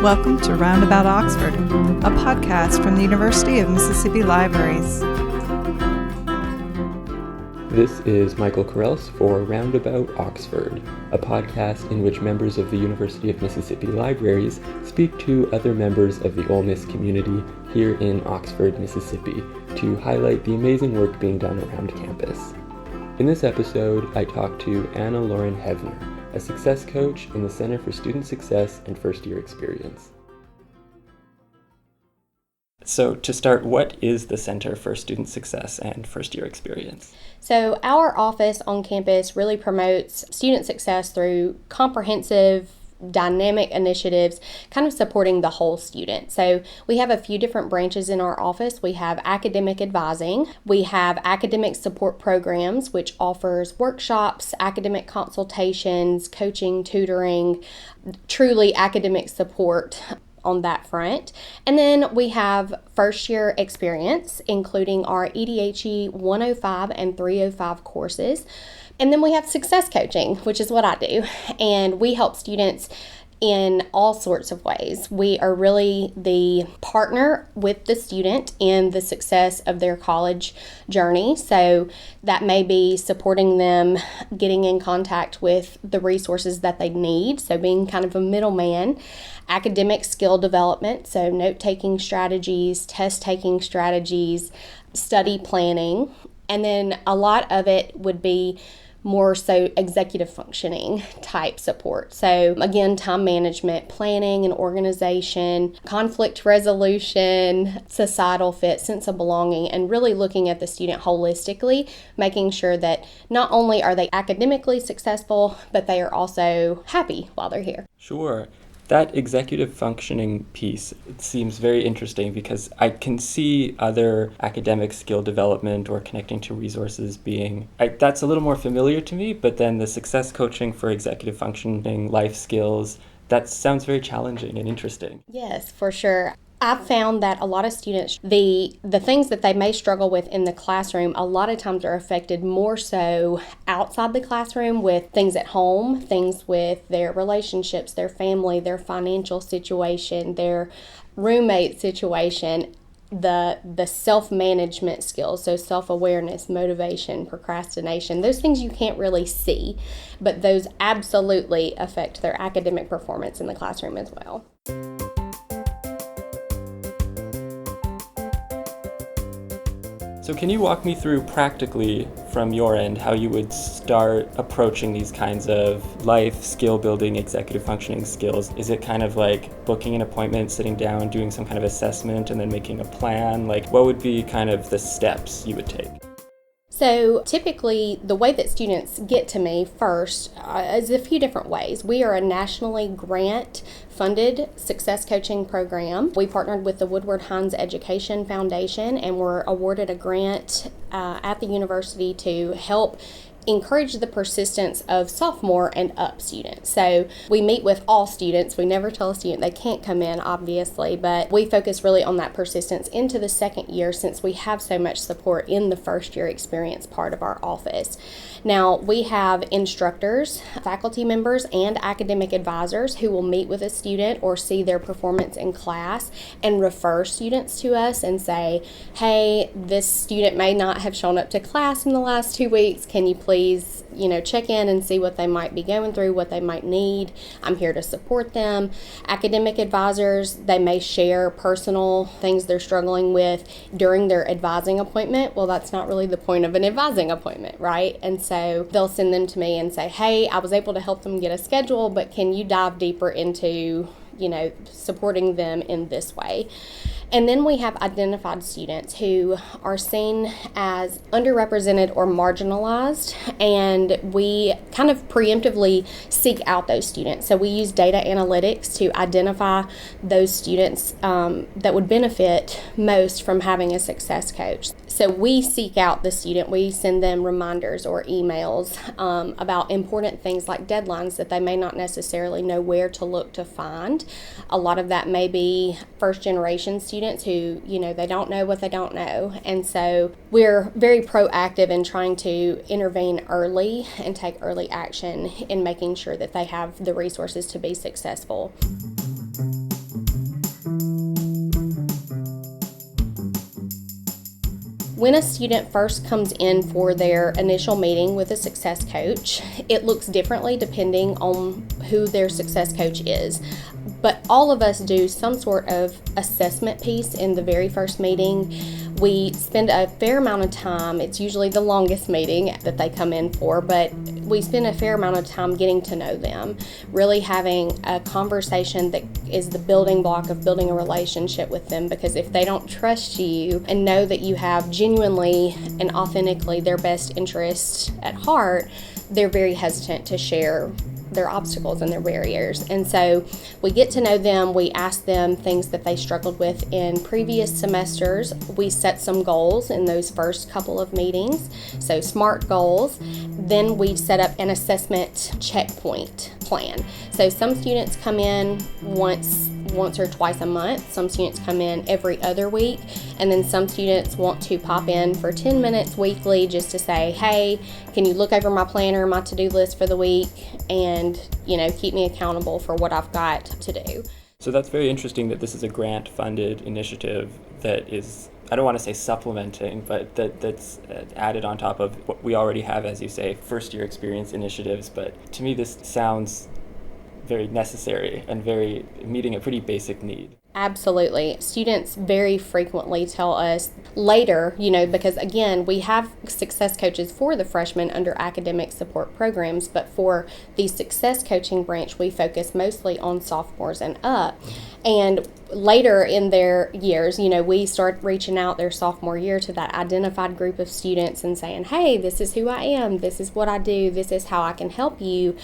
Welcome to Roundabout Oxford, a podcast from the University of Mississippi Libraries. This is Michael Carelse for Roundabout Oxford, a podcast in which members of the University of Mississippi Libraries speak to other members of the Ole Miss community here in Oxford, Mississippi, to highlight the amazing work being done around campus. In this episode, I talk to Anna Lauren Hevner, a success coach in the Center for Student Success and First Year Experience. So to start, what is the Center for Student Success and First Year Experience? So our office on campus really promotes student success through comprehensive, dynamic initiatives, kind of supporting the whole student. So we have a few different branches in our office. We have academic advising. We have academic support programs, which offers workshops, academic consultations, coaching, tutoring, truly academic support on that front. And then we have first year experience, including our EDHE 105 and 305 courses. And then we have success coaching, which is what I do. And we help students in all sorts of ways. We are really the partner with the student in the success of their college journey. So that may be supporting them getting in contact with the resources that they need. So being kind of a middleman. Academic skill development, so note-taking strategies, test-taking strategies, study planning. And then a lot of it would be more so executive functioning type support. So again, time management, planning and organization, conflict resolution, societal fit, sense of belonging, and really looking at the student holistically, making sure that not only are they academically successful, but they are also happy while they're here. Sure. That executive functioning piece, it seems very interesting because I can see other academic skill development or connecting to resources that's a little more familiar to me, but then the success coaching for executive functioning, life skills, that sounds very challenging and interesting. Yes, for sure. I've found that a lot of students, the things that they may struggle with in the classroom, a lot of times are affected more so outside the classroom with things at home, things with their relationships, their family, their financial situation, their roommate situation, the self-management skills, so self-awareness, motivation, procrastination, those things you can't really see, but those absolutely affect their academic performance in the classroom as well. So can you walk me through practically from your end how you would start approaching these kinds of life skill building, executive functioning skills? Is it kind of like booking an appointment, sitting down, doing some kind of assessment, and then making a plan? Like what would be kind of the steps you would take? So typically the way that students get to me first is a few different ways. We are a nationally grant-funded success coaching program. We partnered with the Woodward Hines Education Foundation and were awarded a grant at the university to help encourage the persistence of sophomore and up students. So we meet with all students. We never tell a student they can't come in, obviously, but we focus really on that persistence into the second year since we have so much support in the first year experience part of our office. Now, we have instructors, faculty members, and academic advisors who will meet with a student or see their performance in class and refer students to us and say, hey, this student may not have shown up to class in the last 2 weeks. Can you please check in and see what they might be going through, what they might need. I'm here to support them. Academic advisors, they may share personal things they're struggling with during their advising appointment. Well, that's not really the point of an advising appointment, right? And so they'll send them to me and say, hey, I was able to help them get a schedule, but can you dive deeper into supporting them in this way? And then we have identified students who are seen as underrepresented or marginalized, and we kind of preemptively seek out those students. So we use data analytics to identify those students that would benefit most from having a success coach. So we seek out the student. We send them reminders or emails about important things like deadlines that they may not necessarily know where to look to find. A lot of that may be first-generation students who, they don't know what they don't know. And so we're very proactive in trying to intervene early and take early action in making sure that they have the resources to be successful. When a student first comes in for their initial meeting with a success coach, it looks differently depending on who their success coach is. But all of us do some sort of assessment piece in the very first meeting. We spend a fair amount of time, it's usually the longest meeting that they come in for, but we spend a fair amount of time getting to know them, really having a conversation that is the building block of building a relationship with them, because if they don't trust you and know that you have genuinely and authentically their best interests at heart, they're very hesitant to share their obstacles and their barriers. And so we get to know them, we ask them things that they struggled with in previous semesters. We set some goals in those first couple of meetings, so SMART goals. Then we set up an assessment checkpoint plan. So some students come in once or twice a month, some students come in every other week, and then some students want to pop in for 10 minutes weekly just to say, hey, can you look over my planner, my to-do list for the week, and keep me accountable for what I've got to do. So that's very interesting that this is a grant-funded initiative that is, I don't want to say supplementing, but that's added on top of what we already have, as you say, first-year experience initiatives. But to me, this sounds very necessary and very meeting a pretty basic need. Absolutely. Students very frequently tell us later, because again, we have success coaches for the freshmen under academic support programs, but for the success coaching branch, we focus mostly on sophomores and up. And later in their years, we start reaching out their sophomore year to that identified group of students and saying, hey, this is who I am, this is what I do, this is how I can help you.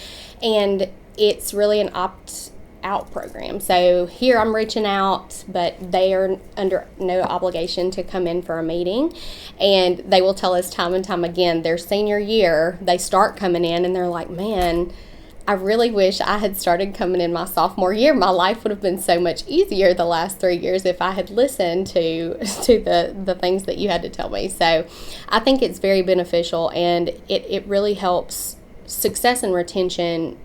And it's really an opt-out program. So here I'm reaching out, but they are under no obligation to come in for a meeting. And they will tell us time and time again, their senior year, they start coming in and they're like, man, I really wish I had started coming in my sophomore year. My life would have been so much easier the last 3 years if I had listened to the things that you had to tell me. So I think it's very beneficial, and it really helps success and retention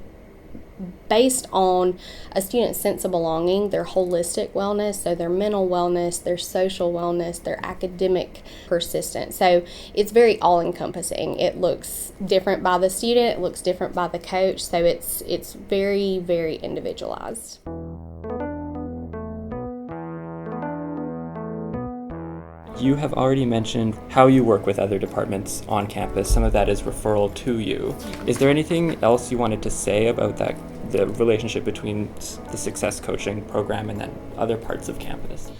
based on a student's sense of belonging, their holistic wellness, so their mental wellness, their social wellness, their academic persistence. So it's very all-encompassing. It looks different by the student, it looks different by the coach, so it's very, very individualized. You have already mentioned how you work with other departments on campus. Some of that is referral to you. Is there anything else you wanted to say about that, the relationship between the success coaching program and then other parts of campus?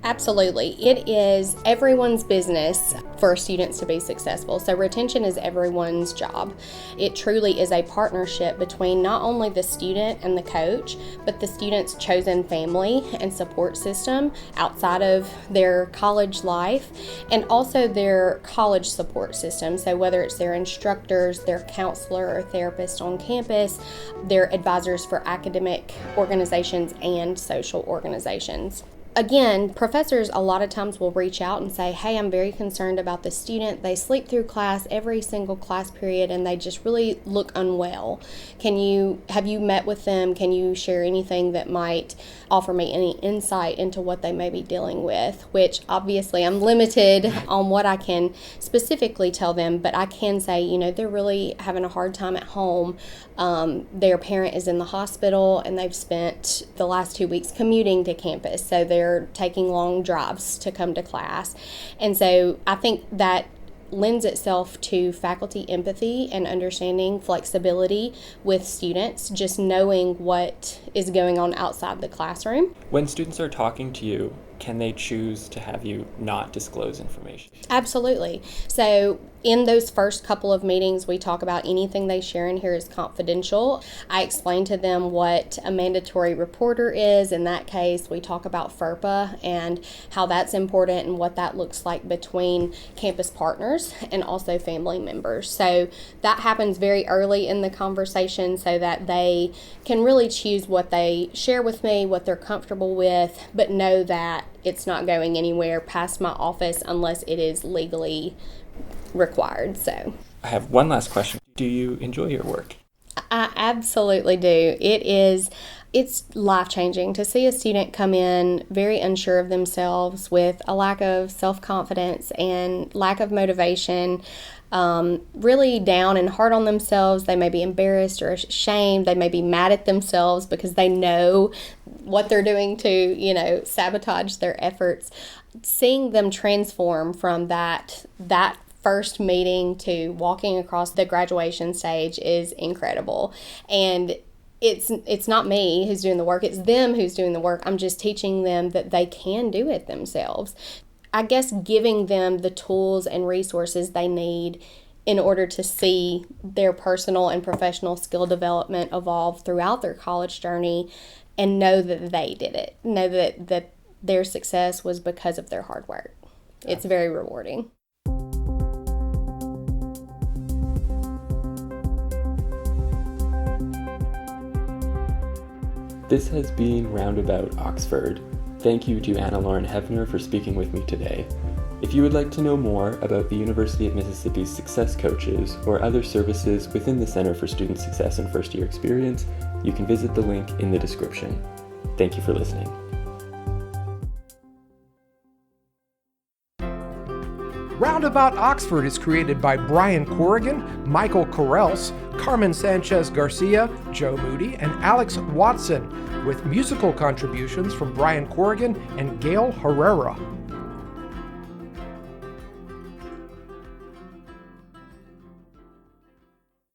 Absolutely. It is everyone's business for students to be successful. So retention is everyone's job. It truly is a partnership between not only the student and the coach, but the student's chosen family and support system outside of their college life, and also their college support system. So whether it's their instructors, their counselor or therapist on campus, their advisors for academic organizations and social organizations. Again, professors a lot of times will reach out and say, hey, I'm very concerned about the student. They sleep through class every single class period and they just really look unwell. Have you met with them? Can you share anything that might offer me any insight into what they may be dealing with? Which obviously I'm limited on what I can specifically tell them, but I can say, they're really having a hard time at home. Their parent is in the hospital and they've spent the last 2 weeks commuting to campus. So they're taking long drives to come to class. And so I think that lends itself to faculty empathy and understanding flexibility with students, just knowing what is going on outside the classroom. When students are talking to you, can they choose to have you not disclose information? Absolutely. So in those first couple of meetings, we talk about anything they share in here is confidential. I explain to them what a mandatory reporter is. In that case, we talk about FERPA and how that's important and what that looks like between campus partners and also family members. So that happens very early in the conversation so that they can really choose what they share with me, what they're comfortable with, but know that it's not going anywhere past my office unless it is legally required. So I have one last question. Do you enjoy your work? I absolutely do. It is It's life-changing to see a student come in very unsure of themselves with a lack of self-confidence and lack of motivation, really down and hard on themselves. They may be embarrassed or ashamed. They may be mad at themselves because they know what they're doing to, sabotage their efforts. Seeing them transform from that first meeting to walking across the graduation stage is incredible. And it's not me who's doing the work, it's them who's doing the work. I'm just teaching them that they can do it themselves. I guess giving them the tools and resources they need in order to see their personal and professional skill development evolve throughout their college journey and know that they did it, know that their success was because of their hard work. It's very rewarding. This has been Roundabout Oxford. Thank you to Anna Lauren Hefner for speaking with me today. If you would like to know more about the University of Mississippi's Success Coaches or other services within the Center for Student Success and First Year Experience, you can visit the link in the description. Thank you for listening. Roundabout Oxford is created by Brian Corrigan, Michael Carelse, Carmen Sanchez Garcia, Joe Moody, and Alex Watson, with musical contributions from Brian Corrigan and Gail Herrera.